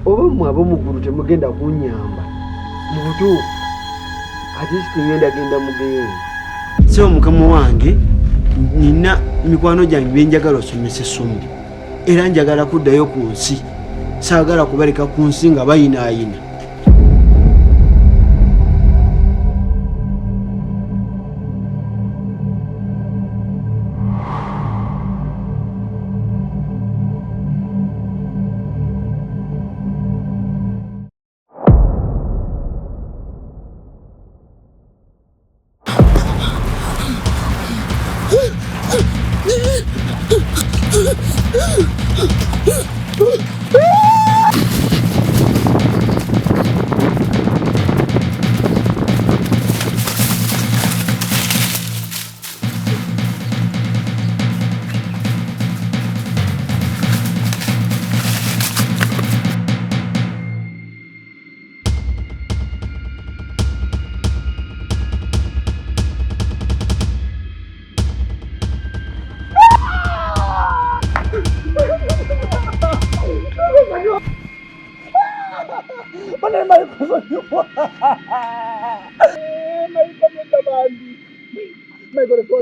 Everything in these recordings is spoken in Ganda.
oba mmwe ab'omugulu temugenda kunnyamba mu butuufu ate sikingenda genda mugeyo so mukama wange nina mikwano gyange byenjagala osomesa essomo era njagala kuddayo ku nsi saagala kubaleka ku nsi nga bayinaayina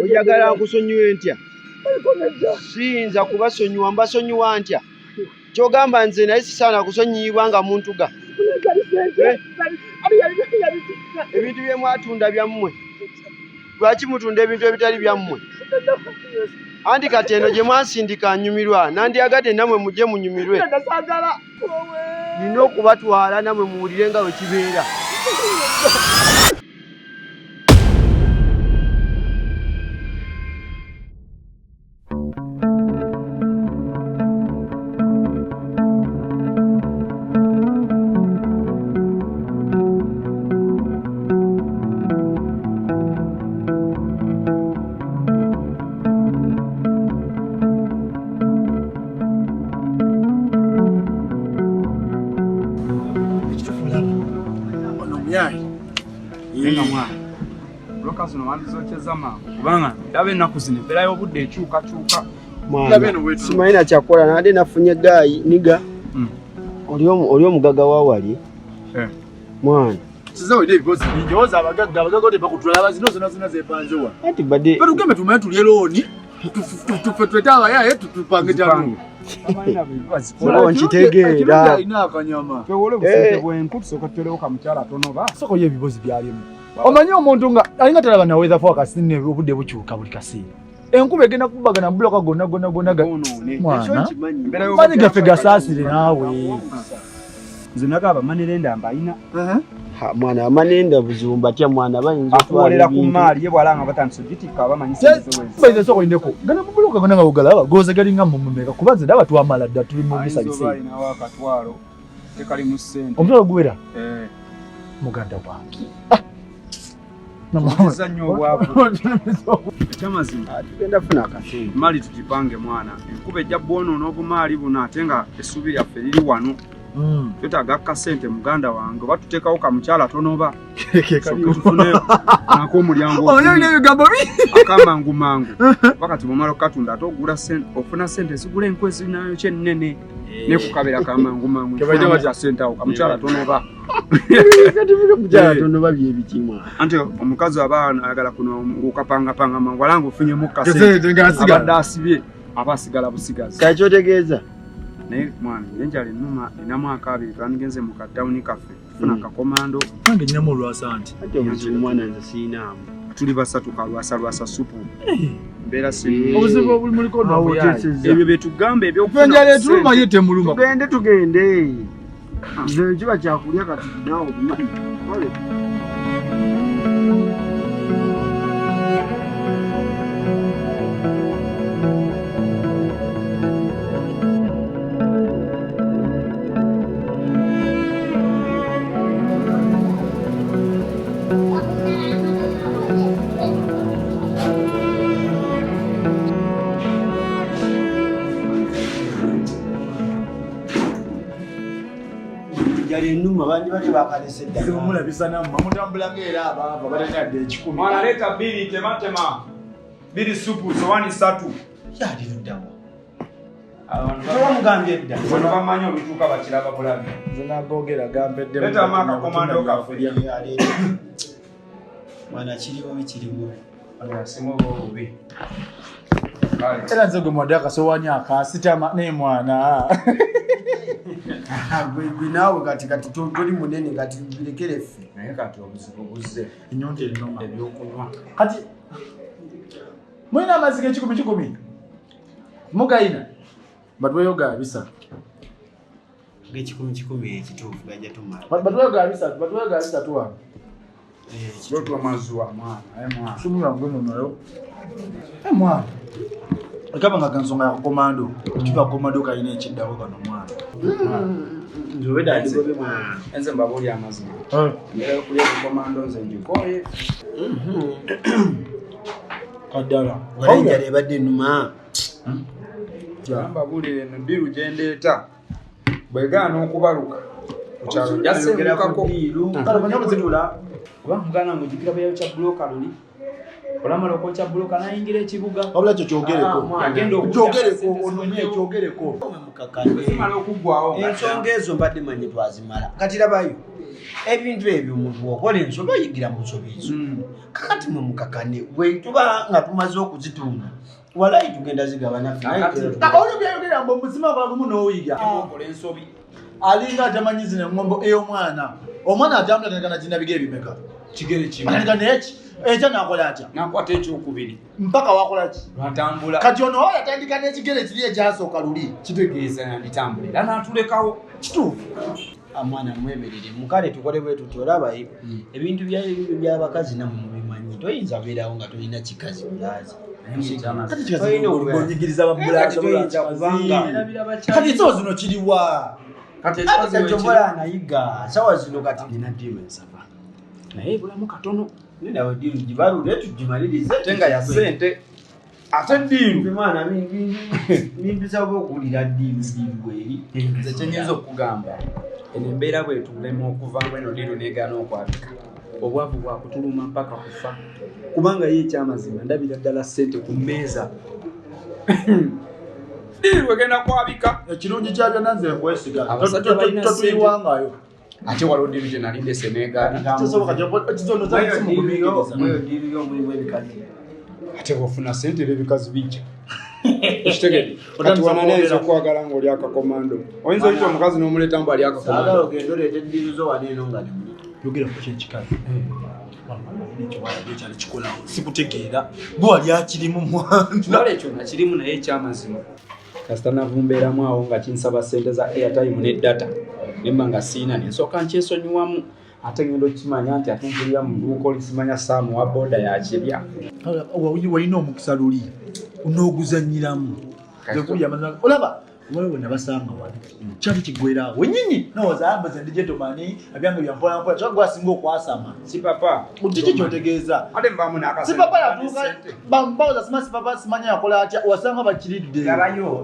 oyagala nkusonyiwe ntya siyinza kubasonyiwa mbasonyiwa ntya kyogamba nze naye sisaana kusonyiyibwa nga muntu ga ebintu bye mwatunda byammwe lwaki mutunda ebintu ebitali byammwe andi kati eno gye mwansindika nyumirwa nandyagadde nammwe mujje munyumirwe nina okubatwala nammwe muwulire nga bwe kibeera simanyi kyakola nade nafunye gayi niga oli omugaga wa wali mwana ati badde nkitegeera omanyi omuntu nga alinga talaba naweza fo akasine obudde bukyuka buli kaseera enkuba egenda kubagana buloka gonna mwana manyi gaffe gasaasire naawe nze nagaba manirenda mbayina mwana amanenda buzibu mbatya mwana bayinza atwalira ku maali ye bwalanga batandise gitika bayize soko indeko gana mubuloka gonna nga bugalaba goze galinga mumumeka kuba nze ndaba twamala dda tuli mu bisabise omutwalo guwera muganda wange ekyamazima tugenda funa akaseera mali tugipange mwana enkuba ejja bwonoona obumaali buno ate nga essuubi lyaffe liri wano twetaaga akasente muganda wange oba tuteekawo kamukyala tonoba tufune nako omulyango akamangumangu wakati bwomala okukatunda ate ogula ofuna sente zigula enkwezi nayo kyennene nekukabira kamangumangu kasente awo kamukyala tonoba anti omukazi aba ayagala kuno ng'okapangapanga mangu alanga ofunyemu kasente abadde asibye aba asigala busigazi kakyotegeeza naye mwana enjala ennuma enamwaka abiri twandigenze mu katawuni kaffe tufuna akakomando nange nyinamu olwasa nti ate omuzibu mwana nze siinaamu tuli basatu kalwasa supu mbeera obuzibu obuli mu likono ebyo byetugamba enjala etuluma ye temuluma tugende nze kiba kyakulya kati naawe obumanyi enuma bandi bali bakalese dda mulabisa namma mutambula ng'era abaava batanadde ekikumi mwana leeta bbiri tematema bbiri supu sowani 3 yaliruddamu Mugambye dda. Bano bamanyi obituuka bakiraba bulabi. Nze nagogera gambedde. Leta amaka komando kaffe. Mwana kiriwo bikiriwo. Asimu obubi. Era nze gwe mwadde akasowaanyi akasitama ne mwana. Gwe naawe kati toli munene kati birekere ffe. Naye kati obuzibu buzze. Ennyonta ennoma. Ebyokunywa. Kati mulina amazzi g'ekikumi mugayina batweyo ga bisatu g'ekikumi ekituufu gajja tumala batweyo ga bisatu wano Lotwa mazuwa mwana. sumula ngono nayo mwana ekaba nga gansonga ya komando kiba komando kayina ekiddawo kano mwana nzobeda ndigobe mwana Enze mbabuli amazima. Mbere okulya komando nze njikoye. kaddala walenjala ebadde ennuma Mbabulire eno ddiru gye ndeeta bwegaana okubaluka ku kyalo jasengukako Kuba mugana mujikira bayo cha bloka luli. Olamala okwocha bloka nayingira ekibuga. wabula kyo kyogereko Agenda kyogereko ononye kyogereko simala okuggwawo ensonga ezo mbadde manyi twazimala kati labayo ebintu ebyo omuntu okola ensobi oyigira mu nsobi ezo kakati mwe mukakane bwe tuba nga tumaze okuzitunda walayi tugenda zigabana oli byayogera mbu omuzima gwagumu n'oyiga okola ensobi alinga atamanyi zino eŋŋombo ey'omwana omwana atambula tanagana ginabiga ebimeka kigere kimu tanagana eki ekya nakola atya nakwata ekyokubiri mpaka wakola ki lwatambula kati ono yatandika n'ekigere kiri ekyasooka luli kitegeeza nanditambula era n'atulekawo kituufu amwana mwemerere mukale tukole bwe tuti olabayo ebintu by'abakazi namwe mubimanyi toyinza beerawo nga tolina kikazi bulazi onyigiriza babulazi kati so zino kiriwa katikyombola anayiga sawa zino kati nina ddiru ensava naye bulamu katono nenawe ddiru gibalule tugimalirize tenga ya sente ate ddiru mwana bimpisa okuwulira ddiru bweri nze kyenyinza okugamba eno embeera bwetulema okuva ngweno ddiru negaana okwabika obwavu bwakutuluma mpaka kufa kubanga ye ekyamazima ndabira ddala sente ku mmeeza ddiru wegenda kwabika ekirungi kyabyo nanze nkwesiga Abasajja balina totuyiwangayo ate waliwo ddiru gye nali ndese negaana ddiru yomulimu ebikazi ate bwofuna sente ebikazi bijja kitegedde kati wananayinza okwagala ngaoli akakomando oyinza oyita omukazi n'omuleeta mbu ali saagala akakomando ogenda oleeta eddiru zo waneeno nga nemuli yogera ku kyekikazi kyali kikolawo sikutegeera bwe wali akirimu mwana wala ekyo nakirimu naye ekyamazima kasita navumbeeramu awo nga kinsaba sente za airtime ne data nemba nga siina nensooka nkyesonyiwamu ate ngenda okimanya nti ate nkulira mu dduuka olisimanya saamu wa boda yakirya walina omukisa luli onooguzanyiramu olaba waliwo nabasanga wali kyali kigwerawo wenyini nowazambaze ndi gentomani ebyange byampolampola kyaka gwasinga okwasama si papa kiki kyotegeeza ate mbamu si papa yatuuka bambawoza sima si papa simanya yakola atya wasanga bakiridde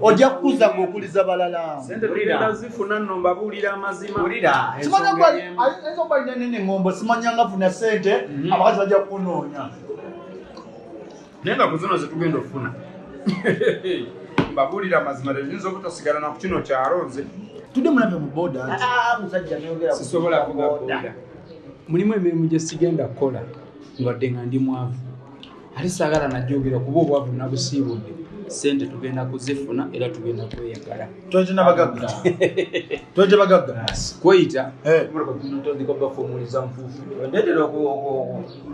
ojja kukuza ng'okuliza balala sente tugenda zifuna nno mbabuulira amazima simanya ayinza okuba alina nene eŋŋombo simanya nga funa sente abakazi bajja kukunoonya naye nga ku zino zetugenda okufuna mbabuulira amazima tenyinza obutasigala na ku kino kyalo nze tudde mulabye mu boda sisobola kuga boda mulimu emirimu gye sigenda kukola ngadde nga ndi mwavu ate saagala najjogera kuba obwavu nabusiibudde sente tugenda kuzifuna era tugenda kweyagala tweje bagagga kweyita bafumuliza nfuufu ndetera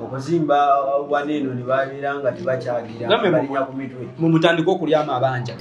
okuzimba waneeno ne babeera nga tebakyagira balinya ku mitwe mumutandika okulya amabanja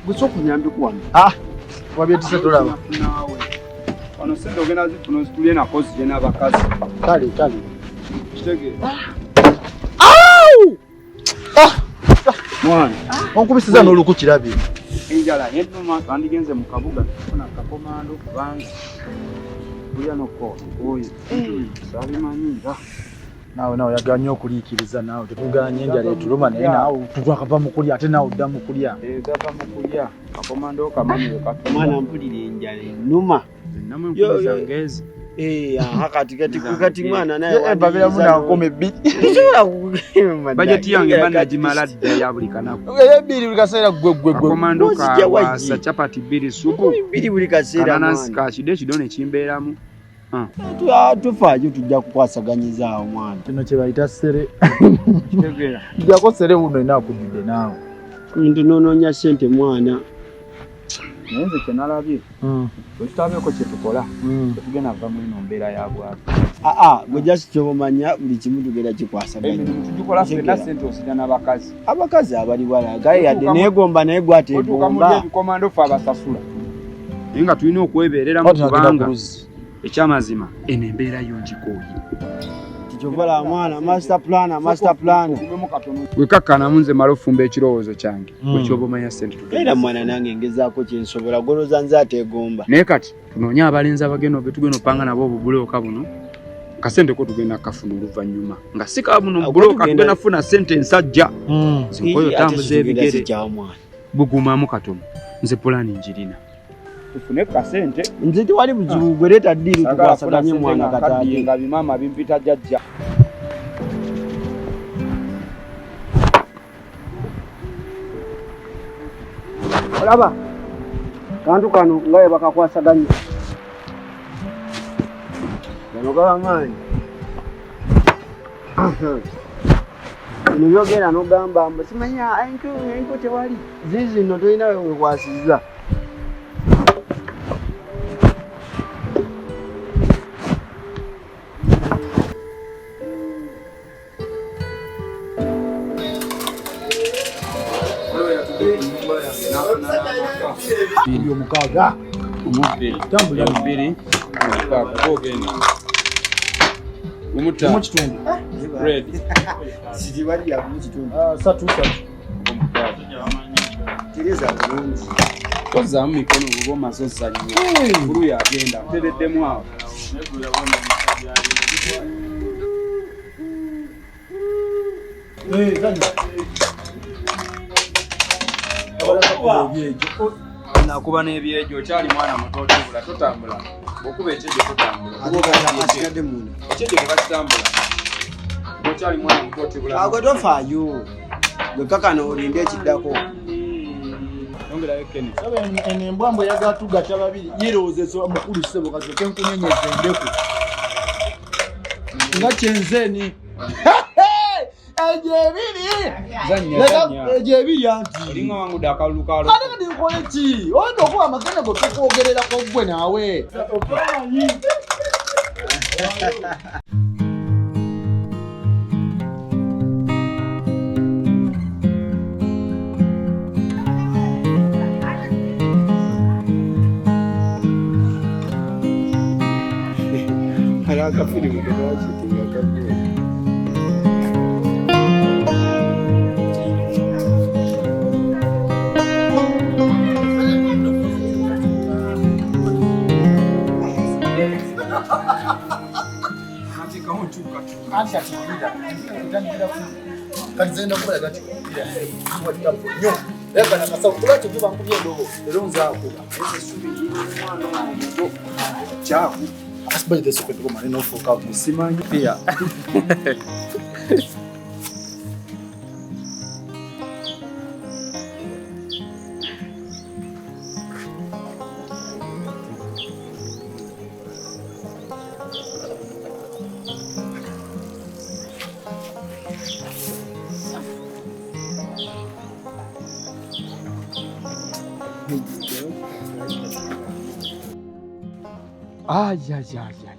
gwesokunyambi kuwano wabyetise tulaba wano sente ogenda zifuna ozitulye nakozi gye n'abakazi Kale. Kitege. Mwana. Onkubisiza n'oluku kirabye. Enjala yetuma bandigenze mu kabuga kufuna kakomando kubanga kulya nokko oyo sabimanyira. Nawe yaganya okuliikiriza nawe tetuganye enjala etuluma naye nawe tutwakava mu kulya ate nawe odda mu kulya. Gava mu kulya kakomando kamanyi Mwana mpulira enjala ennuma. namwe nkuliza ngezi. Kati mwana naye Babira muna nkome bbiri. Bajeti yange banagimala dda ya buli kanaku. Bbiri buli kaseera gwe. Kakomando kawasa chapati bbiri supu. Bbiri buli kaseera. Ananas kachide kidone kimbeeramu. Tufaayo tujja kukwasaganyizaawo mwana. Kino kye bayita ssere. Kitegeera. Tujjako ssere wuno enaakujjudde naawe. Ntunoonya ssente mwana. Naye nze kyenalabye bwe tutabeeko kye tukola tetugenda va mu ino mbeera ya bwatu. Gwe just kyobamanya buli kimu tugenda kikwasaganya. Emirimu tugikola ffenna ssente osija n'abakazi. Abakazi abali wala gaye yadde neegomba naye gwateegomba. Ebikomando ffe abasasula. Naye nga tulina okwebeereramu kubanga ekyamazima eno embeera yo ngikooye. Tikyovala mwana master plan. Wekakkanamu nze mala ofumba ekirowoozo kyange ekyoba omanya ssente tugenda. Era mwana nange ngezaako kyensobola goloza nze ateegomba. Naye kati tunoonye abalenzi abagenda betugenda opanga nabo obubulooka buno kasente ko tugenda kafuna oluvannyuma nga si ka buno bulooka tugenda funa ssente ensajja zinkoyo tambuza ebigere bugumamu katono nze pulani njirina tufune kasente nze tewali buzibu gwe leeta ddiiri tukwasaganye mwana kataati nga bimaama bimpita jjajja. olaba kantu kano nga bwe bakakwasaganya gano gaba maanyi bino byogera n'ogamba mbu simanya enku tewali zizino tolina wekwasizza. Iyo mukaaga. Tambula mbiri. Ogenda. Umuta. Mu kitundu. Bread. Sidi wali ya mu kitundu. Satu. Tereza bulungi. Kozaamu mikono bubo masosa nnyo. Bulu yagenda tereddemu awo. Nakuba n'ebyejo kyali mwana muto otubula totambula okuba ekyejo totambula ekyejo tebakitambula okyali mwana muto otubula agwe tofaayo gwe kakano olinde ekiddako ongerayo kene embwambwe yagatugatta babiri yerowoozeso mukulu ssebo kazo kenkunyenyeza endeku nga kyenzeni egyebiri anti olinga wangude akalulukalo ate kati nkole ki oyinza okuba amagenda go tukwogererako gwe naawe omanyi hari akafilimu kenawakitinga kagoye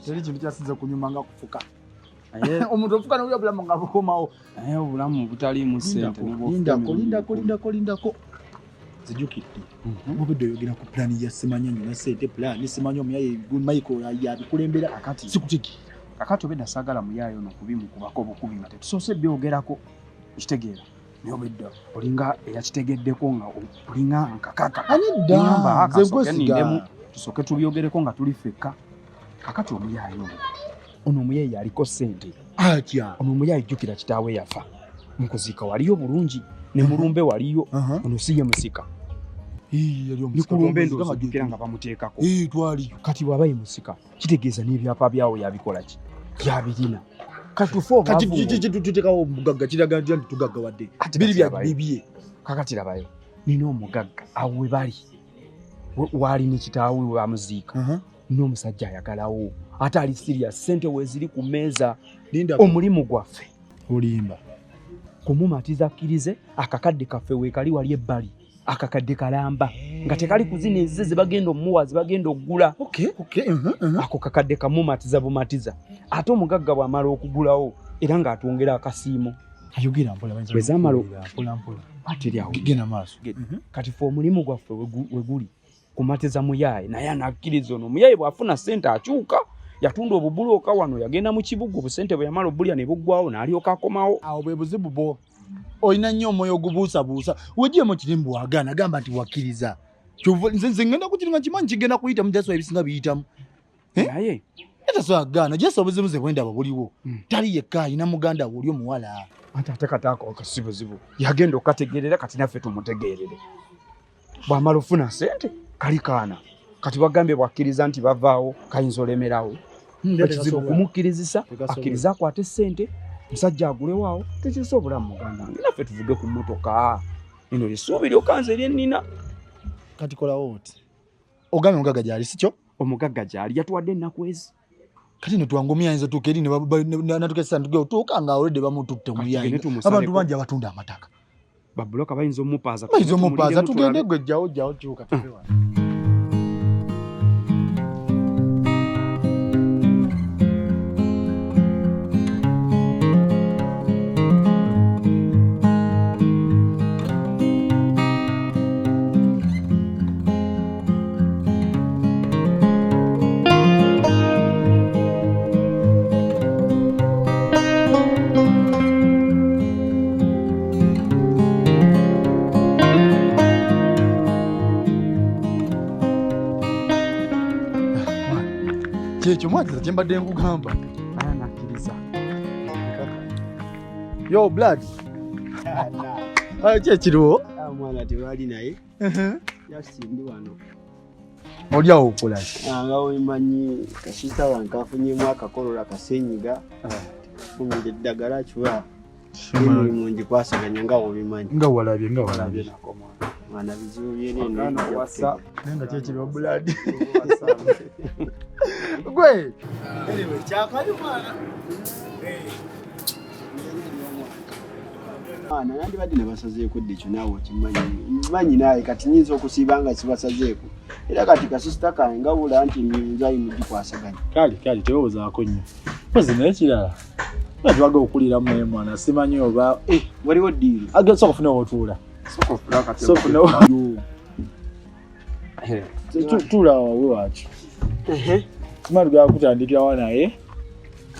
teri kintu kyasinza kunyuma nga kufuka omuntu ofuka nowulira bulamu nga bukomawo naye obulamu butaliimu ssente lindako zijukidde mubedde oyogera ku pulaani ya simanya nyo na sente pulaani simanya omuyaye michael yabikulembera sikutiki kakati obedda saagala muyaayo no kubimukubako obukubi nga tetusoose byogerako kitegeera naye obedda olinga eyakitegeddeko nga olinga nkakaka anidda nze nkwesiga tusooke tubyogereko nga tuli fekka kakati omuyaayo ono omuyaayi yaliko ssente atya ono omuyaayi jjukira kitaawe yafa mukuziika waliyo bulungi ne mulumbe waliyo ono si ye musika nikulumbe ndowooza ojjukira nga bamuteekako twaliyo kati bw'aba ye musika kitegeeza n'ebyapa byawo yabikola ki yabirina tutekawo omugagga kiraga nti tugaggawadde biri bya bibye kakati labayo nina omugagga awo we bali waali ne kitaawe we bamuziika n'omusajja ayagalawo ate ali sirias ssente weeziri ku mmeeza omulimu gwaffe olimba kumumatiza akkirize akakadde kaffe weekali wali ebbali akakadde kalamba nga tekali kuzina ezize ze bagenda omuwa ze bagenda oggula ako kakadde kamumatiza bumatiza ate omugagga bw'amala okugulawo era ng'atwongera akasiimo ayogera mpola bwezamala mpola ateryawo genda maaso kati fe omulimu gwaffe we guli kumatiza muyaaye naye anakkiriza ono omuyaaye bw'afuna ssente akyuka yatunda obubulooka wano yagenda mu kibuga obusente bwe yamala obulya ne buggwawo n'alyoka akomawo awo bwe buzibu bwo olina nnyo omwoyo ogubuusabuusa wejjemu kirimbu wagaana gamba nti wakkiriza nze ngenda kukirima kimanyi kigenda kuyitamu jaswa ebisinga biyitamu naye etasobola kugaana jaswa obuzibu ze bwendaba buliwo tali yekka alina muganda we oli omuwala anti ate kataako kasibuzibu yagenda okategeerera kati naffe tumutegeerere bw'amala ofuna ssente kali kaana kati bagambye bwakkiriza nti bavaawo kayinza olemerawo ekizibu kumukkirizisa akkiriza akwate ssente musajja agulewaawo tekisa obulamu muganda wange naffe tuvuge ku mmotoka lino lyessuubi lyokanze eryennina kati kolawo oti ogambye omugagga gyali sikyo omugagga gyali yatuwadde ennaku ezi kati netwangomya ayinza tuuka eri natukesa ntugeo tuuka nga awuledde bamututte omulyanyi abantu bangi abatunda amataka babuloka bayinza omupaaza tugende gwe jjawo kyuka tuve wano kyekyo mwakiza kyembadde nkugamba nakkiriza yo blood kyekiriwo mwana tewali naye yasindi wano oli awo okolaki nga wemanyi kasita wange afunyemu akakolola kasenyiga fumire eddagala kiwa emirimu ngikwasaganya nga wobimanyi nga walabye mwana bizibu byenenwasa nga kyekiriwo blood gwe kyakali mwana nandibadde nebasazeeko dde ekyo naawe okimanyi naye kati nyinza okusiiba nga kibasazeeko era kati kasisita kange nga bula nti emirunzayi mugikwasaganya kale tewoozaako nnyo pozi naye kirala twaga okuliramu naye mwana simanyi oba waliwo ddiiro agesoka ofuna wotuula tuula wawe wakyo tumali gakutandikirawo naye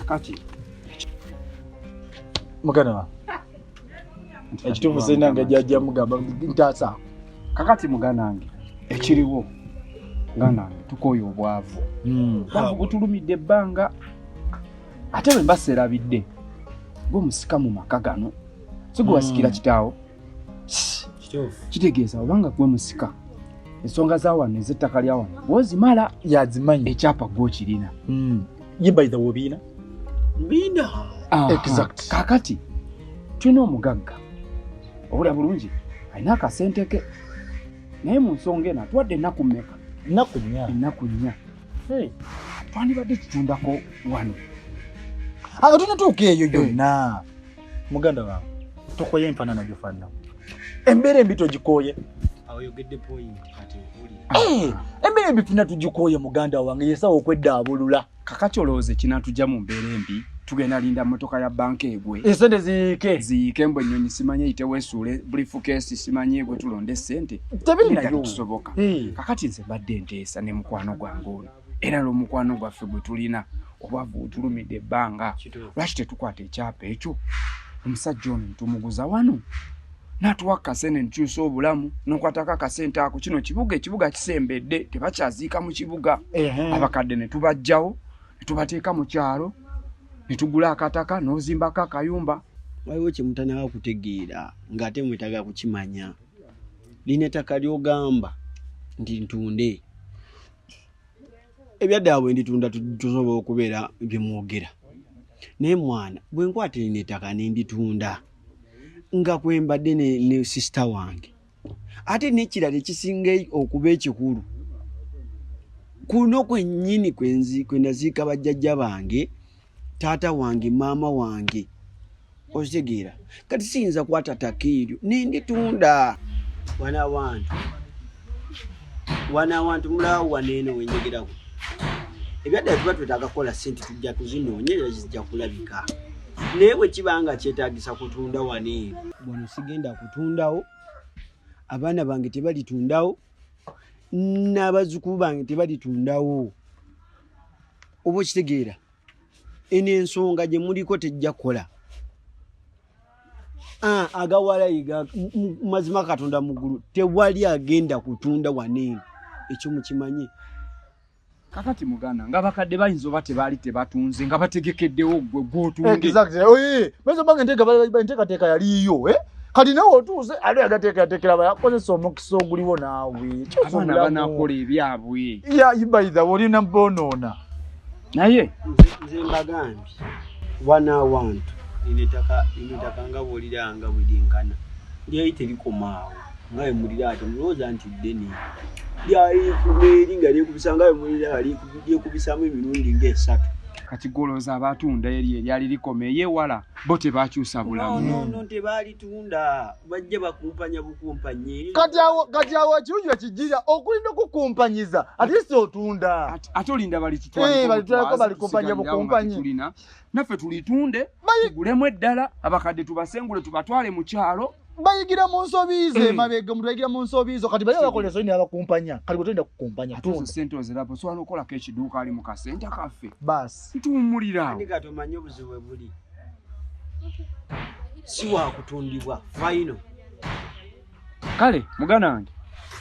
kati mugana wa ekituufu sena nga jjajja mugamba ntaasa kakati muganange ekiriwo muganange tukooye obwavu bwavu butulumidde ebbanga ate bwe mbaserabidde gwemusika mu maka gano sigwewasikira kitaawo kitegeeza obanga gwe musika ensonga za wano ez'ettaka lya wano bwozimala yazimanyi ekyapa gwokirina ye by the wobiina mbina exact kakati tulina omugagga obula bulungi alina akasente ke naye mu nsonga eno atuwadde ennaku mmeka ennaku nnya twandibadde tutundako wano tunatuuka eyo yonna muganda wange tokoye enfaanana gyofaananamu embeera embi togikooye embeera embi tuna tugikooye muganda wange yesawa okweddabulula kakati olowooza kinatujja mu mbeera embi tugenda linda motoka ya banka egwe esente ziike mbwe ennyonyi simanye eyiteweesuule briefcase simanye egwe tulonde esente tebirinayo tusoboka kakati nze mbadde nteesa ne mukwano gwange ono era n'omukwano gwaffe gwe tulina obwavu butulumidde ebbanga lwaki tetukwata ekyapa ekyo omusajja ono ntumuguza wano n'atuwa akasente ntukyusa obulamu n'okwatako akasente ako kino ekibuga kisembedde tebakyaziika mu kibuga abakadde ne tubajjawo ne tubateeka mu kyalo ne tugula akataka n'ozimbako akayumba. Waliwo kye mutanaba kutegeera ng'ate mwetaaga kukimanya. Lino ettaka ly'ogamba nti ntunde. Ebyaddaala bwe nditunda tusobola okubeera bye mwogera. Naye mwana bwe nkwata lino ettaka ne nditunda nga kwembadde ne sister wange. Ate n'ekirala ekisinga okuba ekikulu. Kuno kwennyini kwe naziika bajjajja bange, taata wange, maama wange. Ozitegeera kati siyinza kwata ttaka eryo ne nditunda. Wana wantu mulaba waneeno wenyegerako. Ebyaddaala tuba twetaaga kukola ssente tujja kuzinoonyerera zijja kulabika. Naye bwe kibanga kyetaagisa kutunda waneeno wano sigenda kutundawo, abaana bange tebalitundawo, n'abazzukulu bange tebalitundawo. Oba okitegeera eno ensonga gye muliko tejja kukola. Agawalayiga mazima Katonda muggulu tewali agenda kutunda waneeno. Ekyo mukimanye. Kakati muganda nga bakadde bayinza oba tebaali tebatunze nga bategekeddewo gwe gw'otunde. Exactly. Oye, bezo bange nteekateeka yaliyo, kati nawe otuuze ali agateekerateekera bayakozesa omukisa oguliwo naawe. Abaana banaakola ebyabwe. Ibayiza olina mbonoona. Naye nze mbagambye wana wantu lino ettaka nga bw'oliranga bwerinkana lyali terikomaawo nga bwe mulira ate mulowooza nti ddene lyali kubeeri nga lyekubisa nga bwe mulira lyekubisaamu emirundi ng'esatu. kati golooza abatunda eryali likome ey'ewala bo tebakyusa bulamu. No, tebaalitunda bajja bakumpanya bukumpanye. Kati awo ekirungi ekijjira okulinda okukumpanyiza at least otunda. Ate olinda balitutwalako balikumpanya bukumpanyi. Naffe tulitunde tugulemu eddala abakadde tubasengule tubatwale mu kyalo. Bayigira mu nsobize mabega omuntu ayigira mu nsobizo kati bali bakola so ni abakumpanya kali gutenda kukumpanya tuzo sente ozerapo so anokola kekiduuka ali mu kasente kaffe basi tuwummulira ani gatomanye obuzibu buli si wa kutundibwa final. Kale mugana wange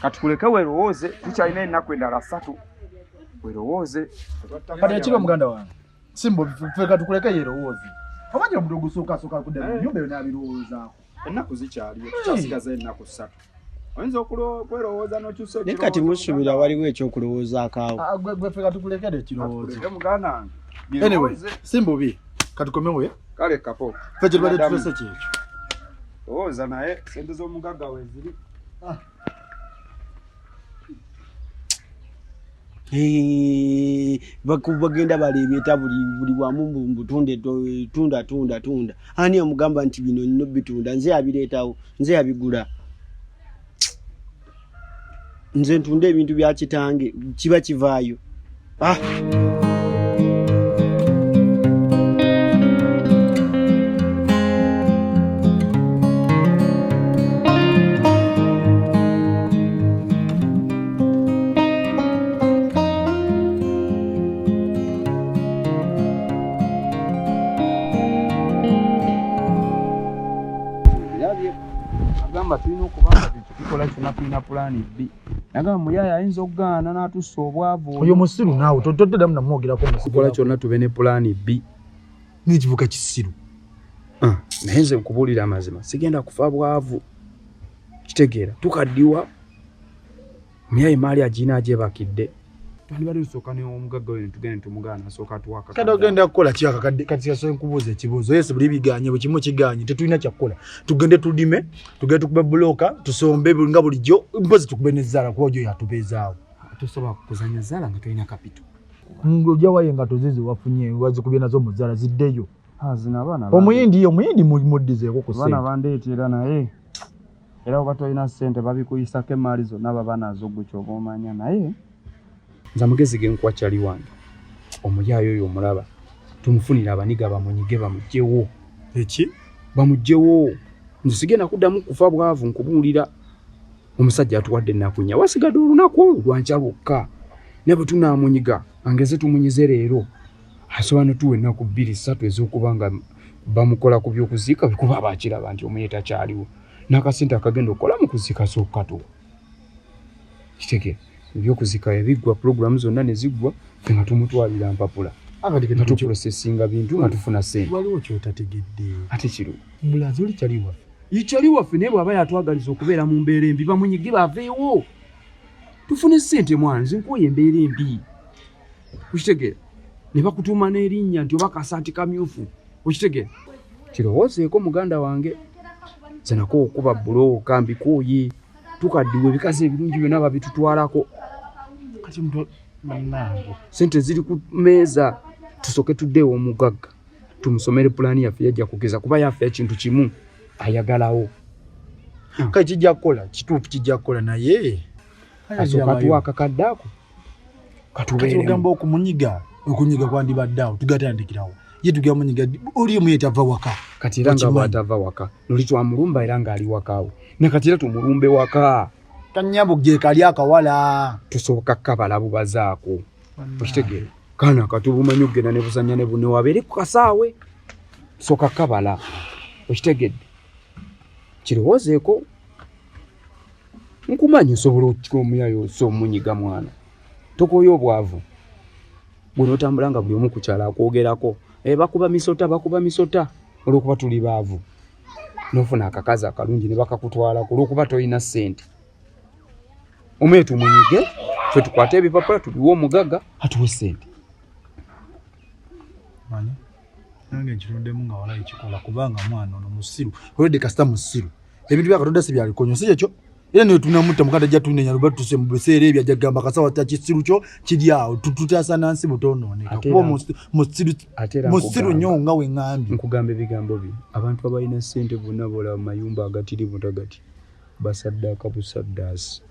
katukuleke werowooze tukyalina ennaku endala 3 werowooze kati ekiro muganda wange simbo ffe katukuleke yerowooze abanja omuntu ogusooka kudda nyumba yo n'abirowoozaako ennaku zikyaliyo tukyasigaza ennaku 3 oyinza okwerowooza n'okyusa ekirowoozo. Kati musuubira waliwo ekyokulowoozaako awo. Gwe ffe katukulekere ekirowoozo. Muganda wange anyway simbubi katukomewe kale kapo ffe kyetubadde tutuse kyekyo lowooza naye sente z'omugagga weziri. Bagenda baleebeeta buli wamu mbutunde tunda. Ani omugamba nti bino nnyo bitunda nze abireetawo nze abigula. Nze ntunda ebintu bya kitange kiba kivaayo. Tulina okubanga tukikola kyonna tulina pulaani B. Nagamba muyaya ayinza okugaana n'atussa obwavu. Oyo musiru naawe totoddamu namwogerako musiru. Tukola kyonna tube ne pulaani B. N'ekivuga kisiru. Naye nze nkubuulira amazima sigenda kufa bwavu. Kitegeera tukaddiwa muyaya maali agiina agyebakidde. Twandibadde tusooka n'omugagga we ne tugende tumugaana asooka atuwaka. Kati ogenda kukola ki akakadde kati yasobola nkubuuza ekibuuzo yesu buli biganye bwe kimu kiganye tetulina kyakukola tugende tudime tugende tukube bulooka tusombe nga bulijjo mpozi tukube n'ezzaala kuba ojo yatubeezaawo. Tosobola kuzanya zzaala nga tolina kapito. Ojja waye nga tozizi wafunye wazikubye nazo mu zzaala ziddeyo. Zino abaana omuyindi muddizeeko ku abaana bandeetera naye era oba tolina ssente babikuyisako emaali zonna baba nazo gwe kyoba omanya naye nze amagezi ge nkuwa kyali wange omuyaayo oyo omulaba tumufunira abaniga bamunyige bamugjewo. Eki bamugjewo nze sigenda kuddamu kufa bwavu nkubuulira omusajja atuwadde ennaku 4 wasigadde olunaku lwankya lwokka ne bwe tunaamunyiga angeze tumunyize leero asobanura tuwe ennaku 2-3 ez'okubanga bamukola ku by'okuzika bikuba abakiraba nti omuyeta kyaliwo n'akasente akagenda okukola mu kuzika sookatuwa kitegere ebyokuzika ebiggwa pulogulaamu zonna ne ziggwa fe nga tumutwalira mpapula nga tuprosesinga bintu nga tufuna sente waliwo kyotategedde ate kiriwo mulazi oli kyaliwa ikyali waffe naye bw'aba yatwagaliza okubeera mu mbeera embi bamunyige baveewo tufune sente mwana zinkuwa embeera embi okitegeera ne bakutuuma n'erinnya nti oba kasaati kamyufu okitegeera kirowoozeeko muganda wange ze nako okuba bulooka mbikuuye tukaddiwe ebikazi ebirungi byonna babitutwalako kati muntu nange sente ziri ku meeza tusoke tuddeewo omugagga tumusomere pulaani yaffe yajja kugeza kuba yaffe ekintu kimu ayagalawo kale kijja kukola kituufu kijja kukola naye asooka tuwa akakadde ako katubeeremu okunyiga kwandibaddeawo tugatandikirawo ye tugera munyiga oli omu yetava waka kati era nga bw'atava waka noli twamulumba era ng'ali wakaawe nakati era tumulumbe waka kanyambo gye kali akawala tusooka kabala bubazaako okitegeera kaana katubumanyi okugenda ne buzannya ne bune wabeere ku kasaawe sooka kabala okitegedde kirowoozeeko nkumanyi osobola okukika omuyayo so omunyiga mwana tokoya obwavu bwe n'otambula nga buli omu ku kyala akwogerako bakuba misota olw'okuba tuli baavu n'ofuna akakazi akalungi ne bakakutwalako olw'okuba tolina ssente omuye tumunyige fe tukwate ebipapula tubiwe omugagga atuwe ssente manya nange nkiruddemu nga wala ekikola kubanga mwana ono musiru olwedde kasita musiru ebintu byakatonda si byalikonyo si kyekyo era niwe tunamutta mukanda jja tunenya luba tuse mu biseera ebyo ajja kugamba kasawa ta kisiru kyo kiri awo tututaasa nsi butonooneka kuba musiru nnyo nga we ŋŋambye nkugamba ebigambo bino abantu abalina ssente bonna bola mayumba agatirivu tagati basaddaaka busaddaasi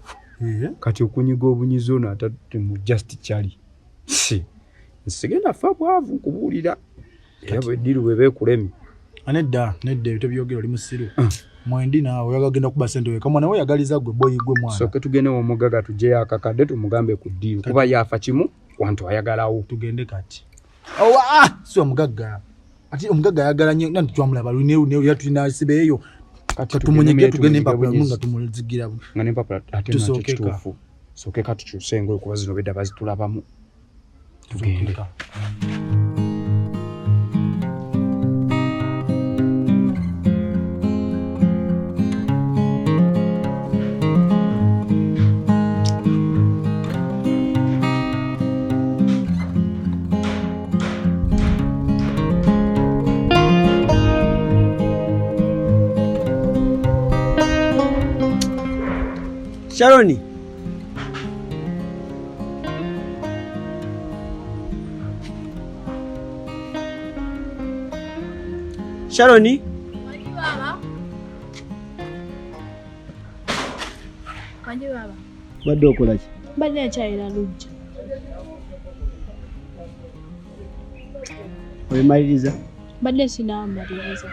kati okunyiga obunyizi ono atate mu just kyali nsigenda fa bwavu nkubuulira era bweddiru bwe beekulemi nedda ebyo byogera oli musiru mwendi naawe oyagagenda kuba sente weka mwana we yagaliza gwe boyi gwe mwana soke tugendewo omugagga tugyeyo akakadde tumugambe ku ddiru kuba yafa kimu wantu ayagalawo tugende kati si omugagga ati omugagga ayagala nnyo nanti twamulaba luneeruneeru era tulina sibeeyo tumunyige tugende empapula nga tumuzigira nga n'empapula ate nakyo kituufu soke kati tukyuse engoye kuba zino bedda bazitulabamu tugende Sharoni. Sharoni. Wanji baba. Badde okola ki? Badde nkyayira lujja. Oyimaliriza? Badde sinaamaliriza.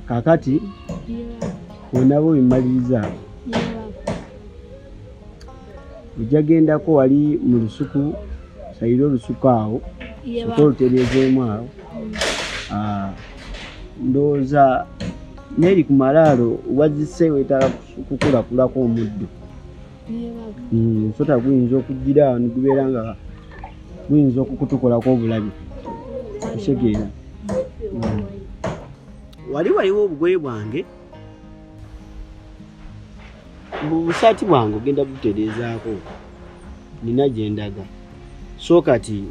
Kakati onabo oyimaliriza ojja gendako wali mu lusuku sayira olusuku awo otolutereezeemu awo ndowooza neeri ku malaalo wazise wetala kukulakulako omuddo nsota guyinza okugira awo nigubeera nga guyinza okukutukolako obulabi osegeera waliwo obugoye bwange mu busaati bwange ogenda butereezaako nina gye ndaga so kati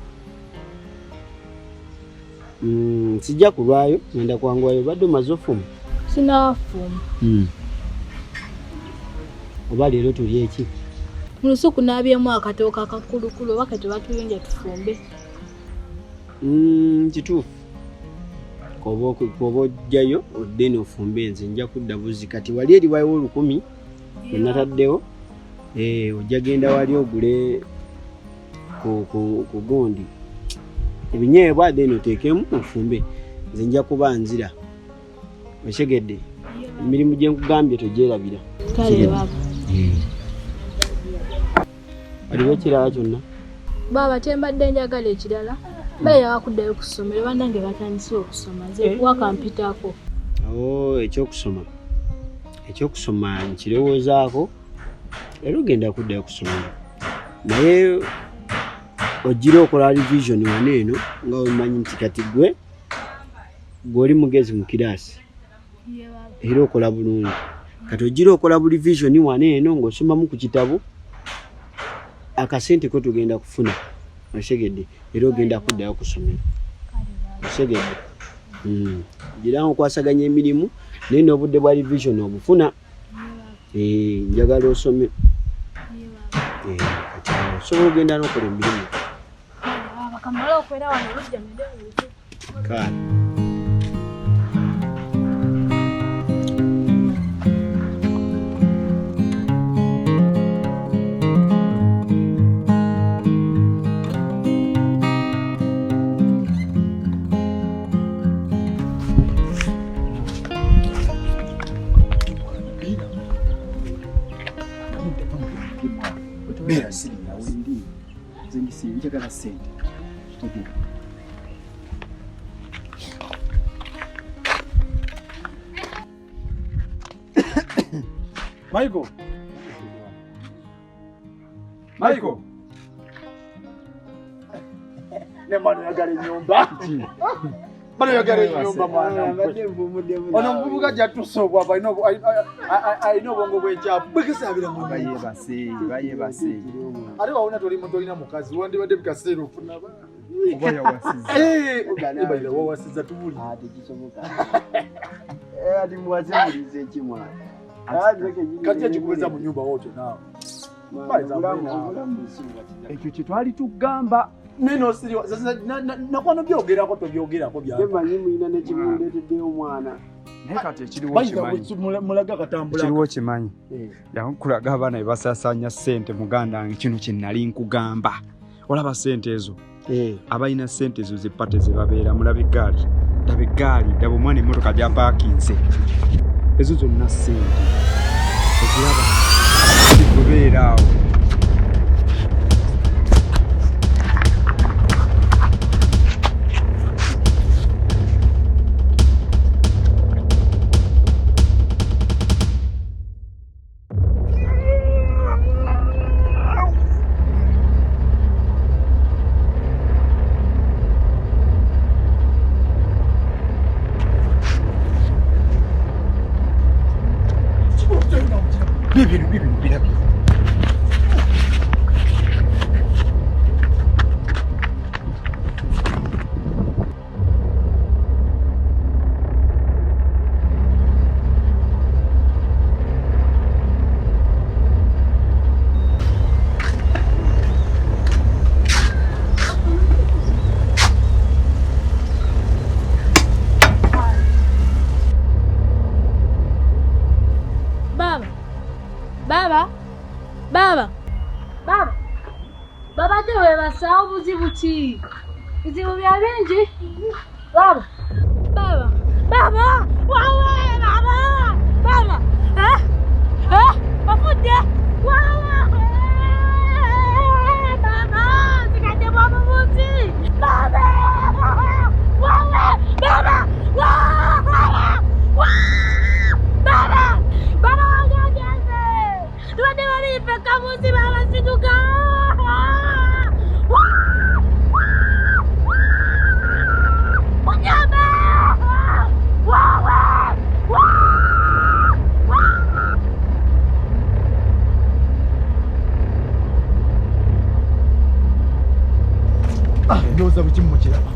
sijja kulwayo ngenda kwanguwayo badde omaze ofuma sinafuma oba leero tuli eki mu lusuku naabyemu akatooka akakulukulu oba kati batuyinja tufumbe kituufu koba ojjayo odde n'ofumbe nze nja kudda buzi kati wali eriwayo 10 enataddewo ojja genda wali ogule ku gundi ebinyeebwa then oteekemu ofumbe nze nja kuba nzira okyegedde emirimu gye nkugambye togyerabira kale baba waliwo ekirala kyonna Baba tembadde njagala ekirala. Baye yakuddayo ku ssomero bannange batandise okusoma. Nze wakampitako. Ekyokusoma nkirowoozaako era ogenda kuddayo ku ssomero. Naye ogira okola revision wano eno nga omanyi nti kati gwe oli mugezi mu kiraasi. Era okola bulungi. Kati ogira okola bu revision wano eno ng'osomamu ku kitabo akasente ko tugenda kufuna. Osegedde era ogenda kuddayo ku ssomero. Osegedde. Gira okwasaganya emirimu naye n'obudde bwa revision obufuna. Njagala osome. Kati osobola ogenda n'okola emirimu. Bakamala okwera wano lujja mende. Kale. Bera siri na wendi. Zengi si njagala sente. Tegeka. Michael. Ne mano yagala nyumba. Mano yagala nyumba mwana. Ono mvubuka jatusobwa ba ino bongo bwechapu. Bikisabira mu Bayebase. Ali waona toli muntu olina mukazi wandi bade bikasero ofuna ba. Oba wasiza. Obaile wo wasiza tubuli. Tekisoboka. Adi mwazemulize ekimwa. Kati ekikuweza mu nyumba wote nawe. Ekyo kye twali tugamba. Neno siriwa sasa nakwano byogerako tobyogerako bya. Temanyi mulina nekimuleeteddeyo omwana. Naye kati ekiriwo kimanyi. Mulaga katambula. Ekiriwo kimanyi. Yakulaga abaana be basasanya ssente muganda wange kino kye nali nkugamba. Olaba ssente ezo. Abalina ssente ezo zipate ze babeera mulaba eggaali. Ndaba eggaali ndaba omwana emmotoka gyapaakinze. Ezo zonna ssente. Eziraba zikubeera awo. Bibi. Baba tewe basao buzibu ki? Buzibu bya bingi. Baba. Wawe baba. Bafude. Wawe. Baba, sikate baba buzi. Baba. Wawe baba. Baba wajageze. Tuende walipe kamuzi baba situka. Ndoza bukimu kiraba.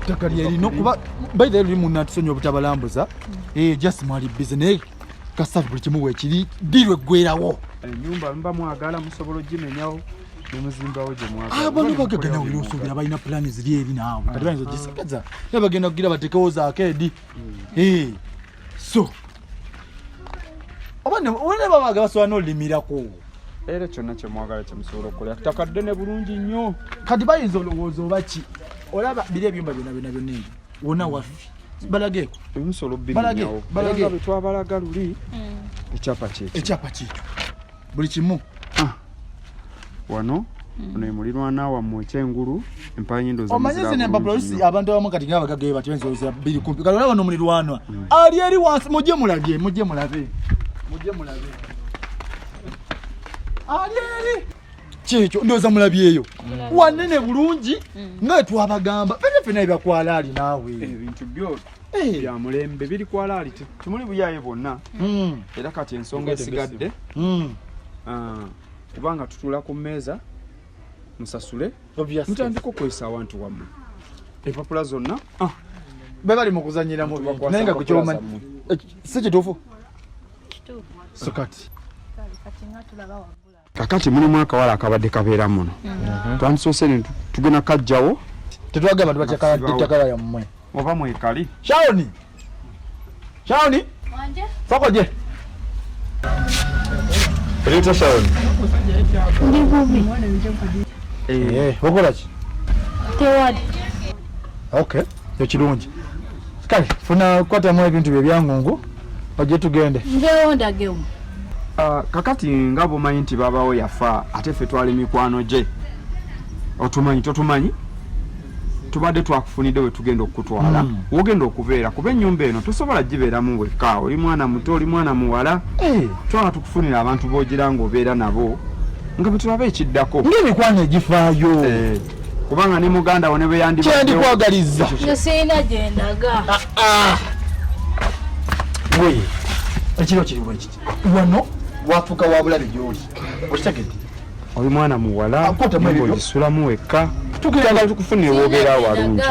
Takali erino kuba by the way munna tusonyo obutabalambuza. Just mwali business. Kasafi buli kimu wekiri dirwe gwerawo. Nyumba mba mwagala musobolo jimenyawo. Nemuzimbawo je mwagala. Abantu bagagana wirosobera balina plan ziri eri naawe. Kati banzo gisakaza. Nabagenda kugira batekewo za akedi. So. Abana wale babaga baswana olimirako. Era kyonna kye mwagala kye musobola okukola. Takadde ne bulungi nnyo. Kati bayinza olowooza oba ki? Olaba biri ebyumba byonna wona wafi. Balageko. Ebimusolo binnyawo. Balage twabalaga luli. Ekyapa kyekyo. Buli kimu. Wano ono ye mulirwana wammwe ekyengulu empanyindo omanyi zino empapula olusi abantu abamu kati nga bagagaye batwenzoza bbiri kumpi kati olaba nomulirwanwa ali eri wansi mujje mulabe ali eri kyekyo ndowooza mulabyeyo wanene bulungi nga twabagamba fena ebyakwala ali naawe ebintu byo bya mulembe biri kwala ali tumuli buyaye bonna era kati ensonga esigadde kubanga tutula ku mmeeza musasule mutandika okwesa awantu wammwe empapula zonna be bali mu kuzanyira mu naye nga kukyomanyi si kituufu so kati kakati mulimu akawala akabadde kabeera muno twandisoose ne tugenda kajjawo tetwagamba tubatyakala yammwe oba mwekali Shawni soko je Rita Shawni Ndi bubi. Okola ki? Tewali. Okay, ekirungi. Kale, funa kwatamu ebintu bye byangungu oje tugende. Ngewo ndagewo. Kakati nga bomanyi nti babawo yafa ate ffe twali mikwano gye otumanyi totumanyi tubadde twakufunidde we tugenda okutwala wogenda okubeera kuba ennyumba eno tosobola gibeeramu wekka oli mwana muto oli mwana muwala twala tukufunira abantu b'ogira ng'obeera nabo nga bwe tulaba ekiddako ng'emikwano egifaayo kubanga ne muganda wo ne bwe yandikwagaliza nze sirina gye ndaga we ekiro kiri bwe kiti wano wafuuka wabulabe gy'oli okitegedde oli mwana muwala ogisulamu wekka tukuyagala tukufunire w'obeera walungi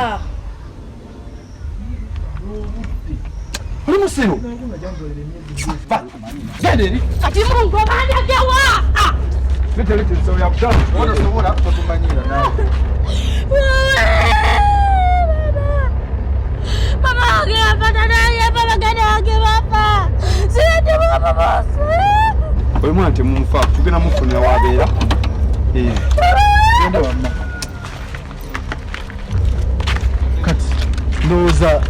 oli musiru genda eri kati mungu obandagewa onasobola totumanyira nawe mama wange yapata naye baganda wange bafa siretemuka babose oli mwana temunfa tugenda mufunira w'abeera genda wamma kati ndowooza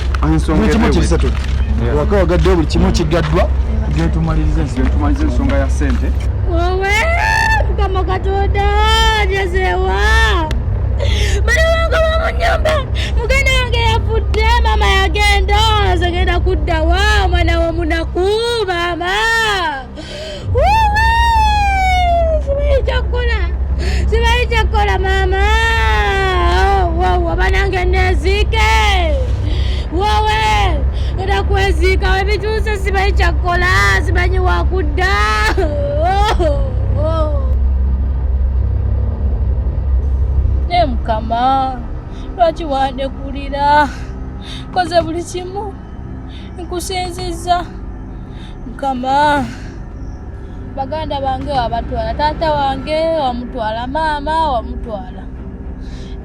ekimu kirisatu waka wagaddewo buli kimu kigaddwa getumaliriza ensonga ya ssente wowe mukama katonda njezewa bali wange bamunyumba muganda wange yafudde mama yagenda azagenda kuddawa omwana womunaku mama wowe simanyi kyakukola mama wowe abanange nezike wowe era kwezika webituuse simanyi kyakukola simanyi wakudda ne mukama lwaki wandekulira koze buli kimu nkusinziza mukama baganda bange wabatwala taata wange wamutwala maama wamutwala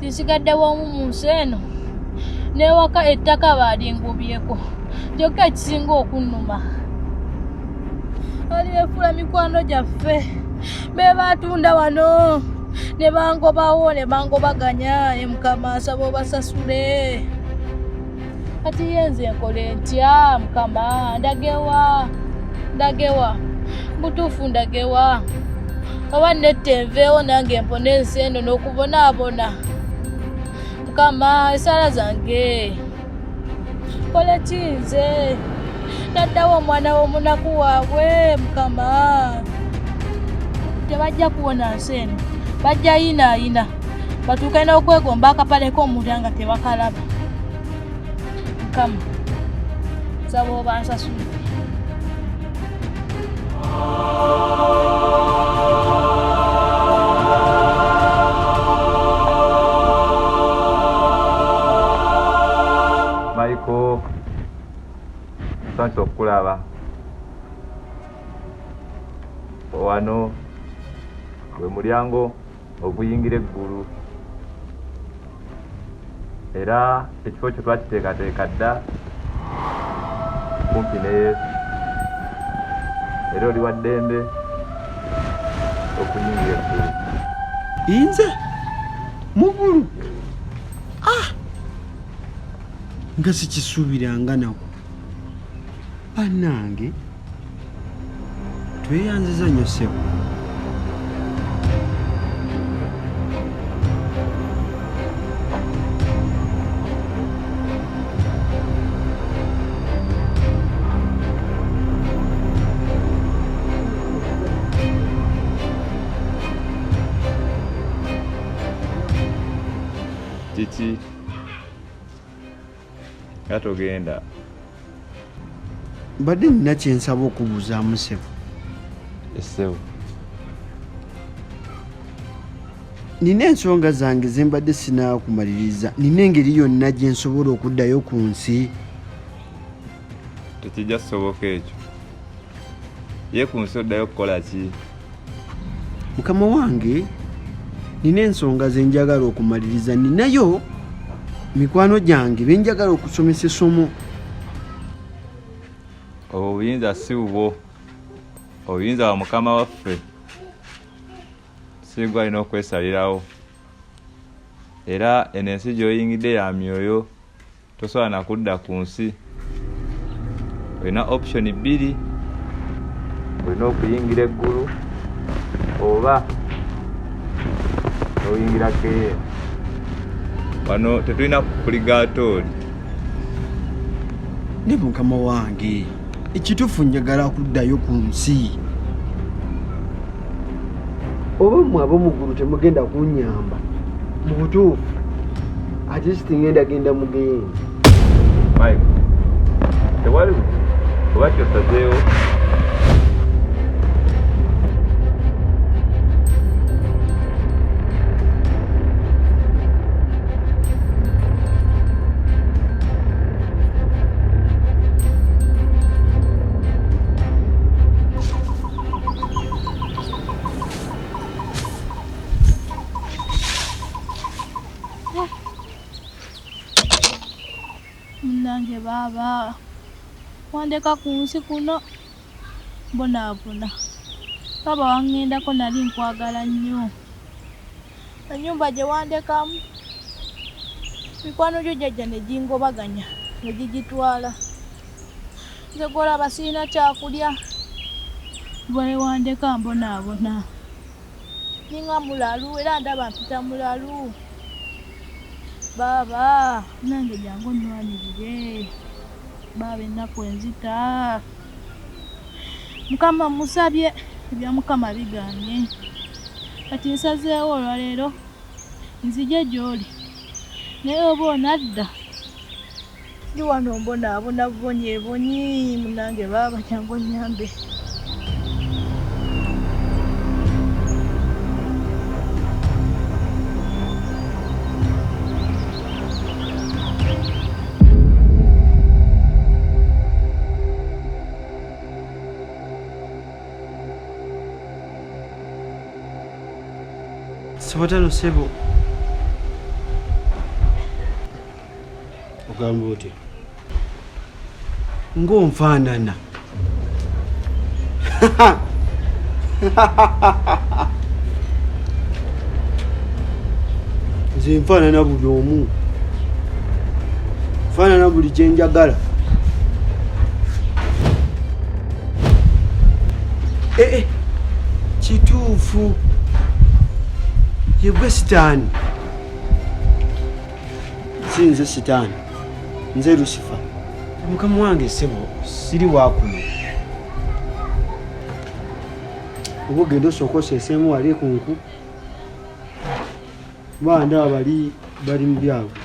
tisigadde bwomu mu nsi eno newaka ettaka balingubyeko kyokka ekisinga okunnuma ali befuula mikwano gyaffe be batunda wano ne bangobawo ne bangobaganya mukama asaba obasasule kati yenze nkole ntya mukama ndagewa butuufu ndagewa oba nettenveewo nange mpona ensi eno n'okubonaabona mukama esaala zange kola kinze naddawo omwana w'omunaku waabwe mukama tebajja kuwona nsi eno bajja yinaayina batuuke n'okwegomba akapaleko omuntu nga tebakalaba mukama saba obansasule Maiko sanso okulaba wano gwe mulyango oguyingira eggulu era ekifo kyo twakiteekateeka dda kumpi ne Yesu era oli wa ddembe okuyingira eggulu inze mugulu nga sikisuubiranga nako bannange tweyanziza nnyo ssebo togenda. Mbadde nina kye nsaba okubuuzaamu ssebo. Ssebo. Nina ensonga zange ze mbadde sinaakumaliriza. Nina engeri yonna gye nsobola okuddayo ku nsi. Tekijja kusoboka ekyo. Ye ku nsi oddayo kukola ki? Mukama wange, nina ensonga ze njagala okumaliriza. Ninayo mikwano gyange be njagala okusomesa essomo. Obuyinza si bubwo. Obuyinza wa Mukama waffe. Sigwa alina okwesalirawo. Era eno ensi gy'oyingidde ya myoyo, tosobola na kudda ku nsi. Olina option bbiri. Olina okuyingira eggulu oba oyingira keye. Wano tetulina kuligatooli. Ne Mukama wange, ekituufu njagala kuddayo ku nsi. Oba mmwe ab'omuggulu temugenda kunnyamba mu butuufu, ate sitingenda genda mugenzi. Mike, tewali oba kyosazeewo. Munange baba, wandeka ku nsi kuno mbonaabona. Baba wangendako nali nkwagala nnyo. Ennyumba gye wandekamu mikwano gyo jjajja ne gingobaganya ne gigitwala. Nze gw'olaba sirina kyakulya. Bwe wandeka mbonaabona. Ninga mulalu era ndaba mpita mulalu. Baba, nange jangu nnwanirire. Baba ennaku enzita. Mukama musabye, ebya Mukama bigaanye. Kati nsazeewo olwaleero nzije gy'oli. Naye oba onadda, ndi wano mbonaabona bubonyeebonyi. Munange baba jangu onnyambe. Sebatano ssebo. Ogamba otya? Ng'onfaanana. Nze nfaanana buli omu. Nfaanana buli kye njagala. Kituufu. Yegwe sitaani. Si nze sitaani. Nze Lucifer. Mukama wange ssebo, siri waakuno. Oba ogenda osooka oseeseemu wali ku nku. Ba ndaba bali mu byabwe.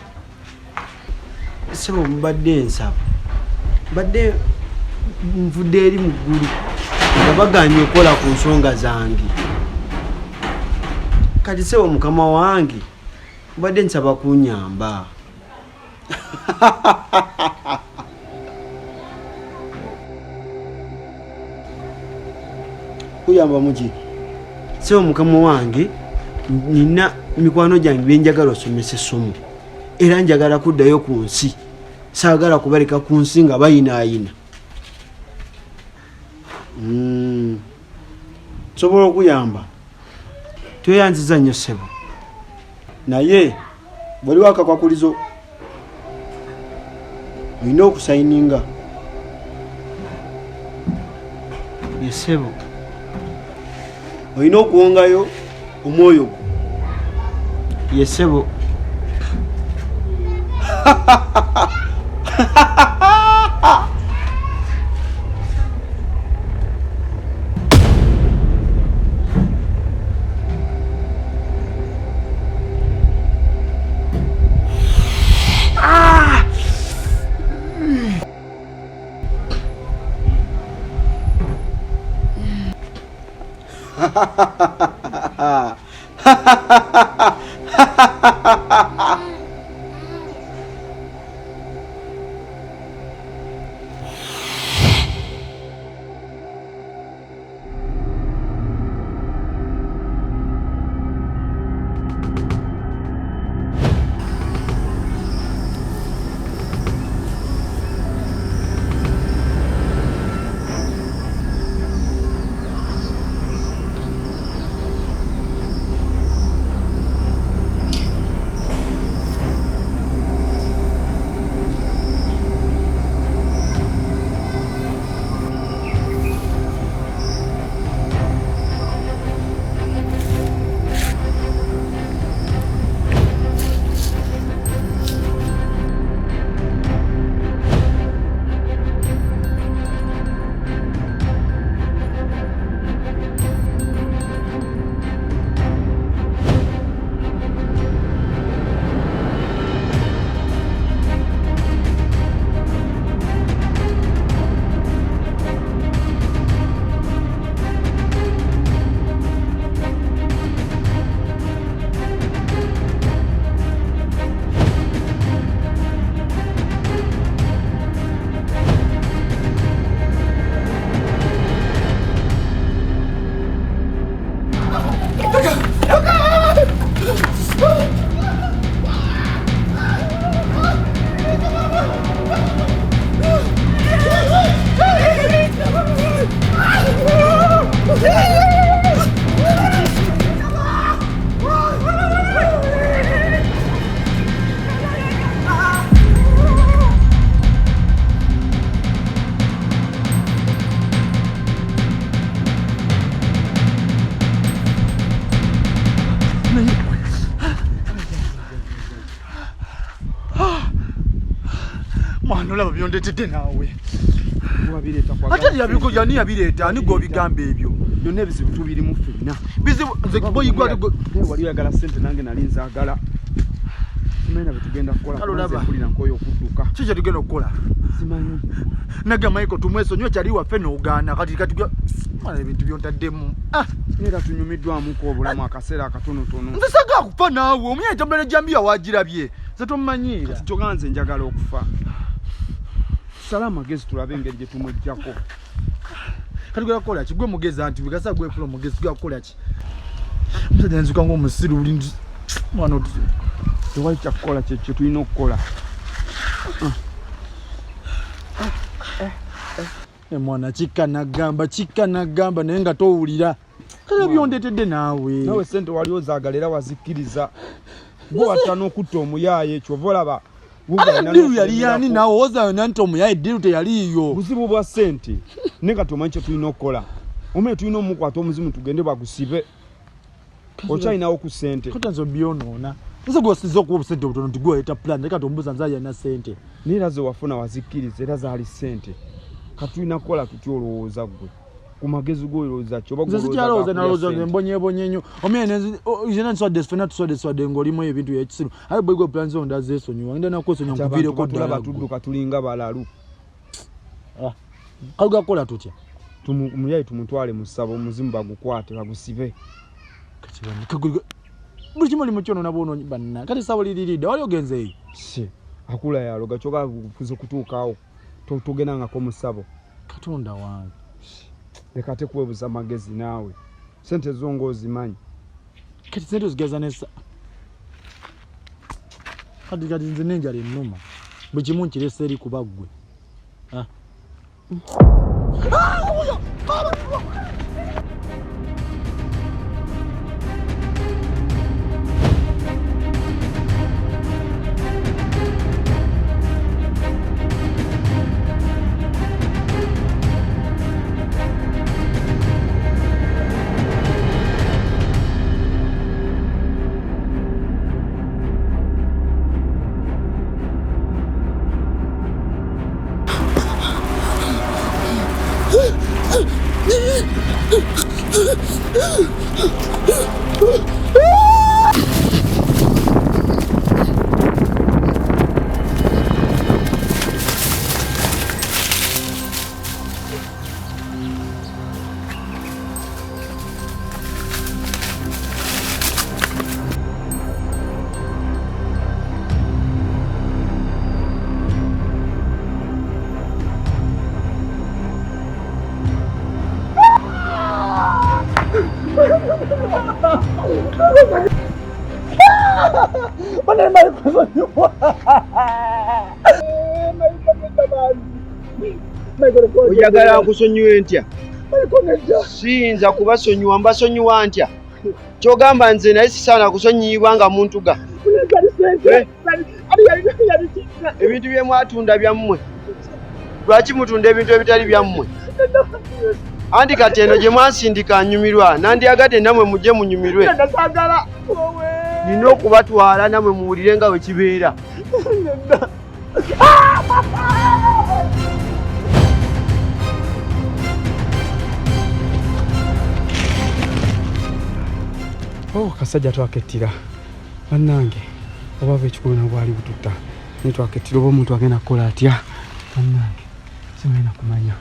Ssebo mbadde nsaba. Mbadde nvudde eri mu ggulu nga bagaanye okukola ku nsonga zange. Kati ssebo Mukama wange, mbadde nsaba kunnyamba. Kuyamba muki? Ssebo Mukama wange, nina mikwano gyange bye njagala osomesa essomo. Era njagala kuddayo ku nsi. Saagala kubaleka ku nsi nga bayinaayina. Nsobola okuyamba? Tweyanziza nnyo ssebo. Naye bw'oliwo akakwakulizo olina okusayininga. Ye ssebo, olina okuwongayo omwoyo gwo. Ye ssebo. Olaba byondetedde naawe. Ate yabiko yani yabireta ani go bigambe ebyo. Byonna ebizibu tubiri mu ffenna. Bizibu nze boyigwa wali oyagala ssente nange nali nzaagala. Simanyi betugenda kukola kulina nkoyo okudduka. Kiki tugenda okukola? Simanyi. Naga Michael tumwesonyiwe kyali waffe n'ogaana kati mwana ebintu byontaddemu. Era tunyumiddwamu ko obulamu akaseera akatonotono. Nze saga kufa naawe omunyanya tambula jambiya wagirabye. Nze tomumanyiira. Kati toganze njagala okufa. Salama gezi tulabe engeri gye tumujjako. Kati gwe yakola ki? Gwe mugezi anti bigasa gwe fula mugezi gwe yakola ki? Musajja nzuka ng'omusiru buli mwana otu. Tewali kyakukola kye tulina okukola. Mwana kika nagamba naye nga towulira. Kale byondetedde naawe. Nawe ssente wali ozaagala era wazikkiriza. Gwe watta n'okutta omuyaaye kyova olaba. Diru yali yani nawe oza nanti omuyaye diru teyaliyo. Buzibu bwa ssente nenga tumanyi kye tulina okukola. Omwe tulina omukwata omuzimu tugende bagusibe. Okyalinawo ku ssente. Katanzo byonoona. Nze gwosiza okuwa obusente obutono tigweta plan reka tombuza nza yana ssente. Nira ze wafuna wazikkiriza era zaali ssente. Katulina kukola tutyo olowooza gwe. Ku magezi g'olowooza kyoba gwe. Nze sikyalowooza nalowooza mbonye nnyo. Omene izina nswadde fena tuswadde ng'olimu ebintu by'ekisiru. Aye bwe gwe plan zo ndaze esonyiwa. Ngenda nakwesonyiwa nkuviireko ddala. Tulaba tudduka tulinga balalu. Kaluga kola tutya? Muyaye tumutwale mu ssabo omuzimu bagukwate bagusibe. Buli kimu oli mu kyono nabwo onoonyi banna. Kati ssabo liriridde wali ogenzeeyo. Akula yaloga kyoga kuze kutuukaawo. Togenangako mu ssabo. Katonda wange. Leka tekwebuza magezi naawe. Sente zo ng'ozimanyi. Kati sente ozigeza nessa. Kati nze n'enjala ennuma. Buli kimu nkirese eri kuba ggwe. Bana Michael sonyiwa. Michael ndabandi. Michael ko. Oyagala nkusonyiwe ntya? Michael nja. Siyinza kubasonyiwa mbasonyiwa ntya? Kyogamba nze naye sisaana kusonyiibwa nga muntu ga. Ebintu bye mwatunda byammwe. Lwaki mutunda ebintu ebitali byammwe? Andi kati eno gye mwansindika nyumirwa nandyagadde namwe mujje munyumirwe. Nina okubatwala namwe muwulire nga bwe kibeera. Kasajja twakettira bannange oba ekikulu na bwali bututta naye twakettira oba omuntu agenda kukola atya bannange simulina kumanya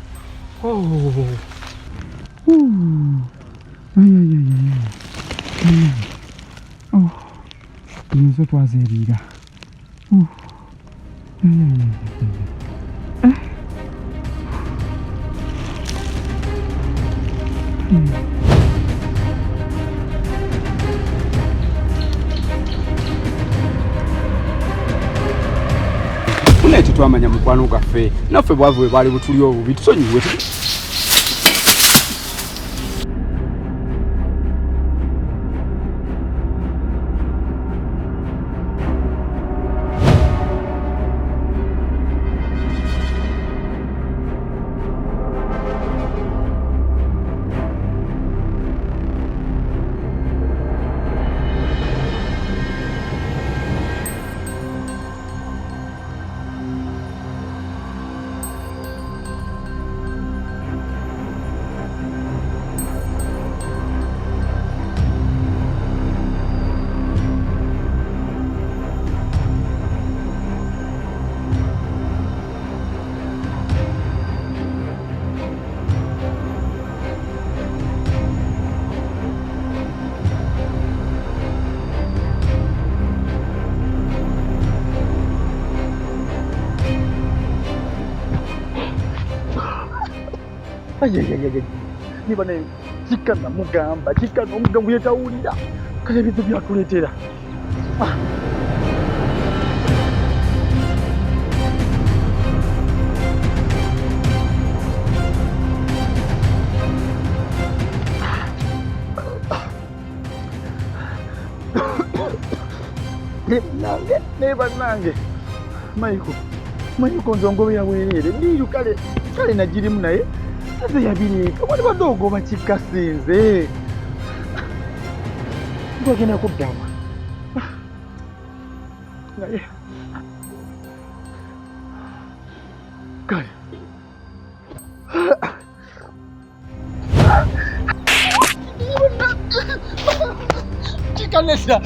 nzo twazeeriira Tunete twamanya mukwano gaffe naffe bwavu bwe bali butuli obubi tusonyiwe. Niba ne kikana mugamba kikana omugambo yetawulira kale bintu byatuleetera neba nange Michael nzongobe yabwerere ndiyo kale nagirimu naye sasa yabirika wali badogo bakikasinze ngogena kuddawa naye kale chikanesa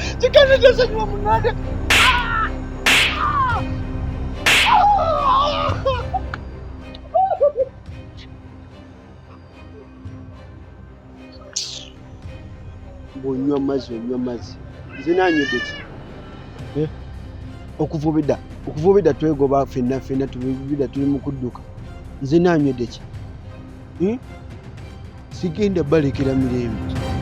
sanywa munade onywa amazzi nze nanywedde ki okuvubidda twegoba ffenna tubibidda tuli mu kudduka nze nanywedde ki sigenda balekera mirembe